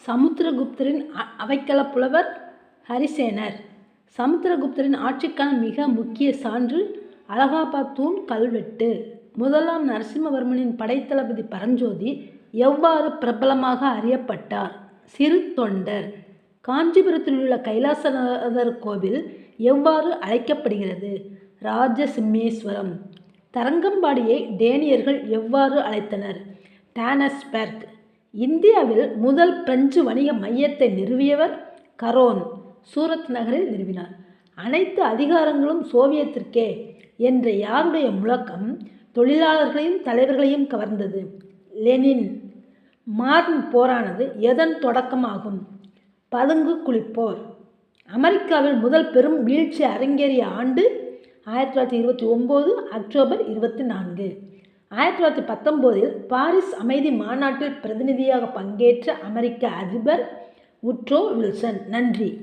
சமுத்திரகுப்தரின் அவைக்கள புலவர் ஹரிசேனர். சமுத்திரகுப்தரின் ஆட்சிக்கான மிக முக்கிய சான்று அலகாபாத் தூண் கல்வெட்டு. முதலாம் நரசிம்மவர்மனின் படைத்தளபதி பரஞ்சோதி எவ்வாறு பிரபலமாக அறியப்பட்டார்? சிறு தொண்டர். காஞ்சிபுரத்தில் உள்ள கைலாசநாதர் கோவில் எவ்வாறு அழைக்கப்படுகிறது? ராஜசிம்மேஸ்வரம். தரங்கம்பாடியை டேனியர்கள் எவ்வாறு அழைத்தனர்? டானஸ்பெர்க். இந்தியாவில் முதல் பிரெஞ்சு வணிக மையத்தை நிறுவியவர் கரோன். சூரத் நகரில் நிறுவினார். அனைத்து அதிகாரங்களும் சோவியத்திற்கே என்ற யாருடைய முழக்கம் தொழிலாளர்களையும் தலைவர்களையும் கவர்ந்தது? லெனின். மார்ன் போரானது எதன் தொடக்கமாகும்? பதுங்கு குழிப்போர். அமெரிக்காவில் முதல் பெரும் வீழ்ச்சி அரங்கேறிய ஆண்டு 1929 அக்டோபர் 24. 1919 பாரிஸ் அமைதி மாநாட்டில் பிரதிநிதியாக பங்கேற்ற அமெரிக்க அதிபர் உட்ரோ வில்சன். நன்றி.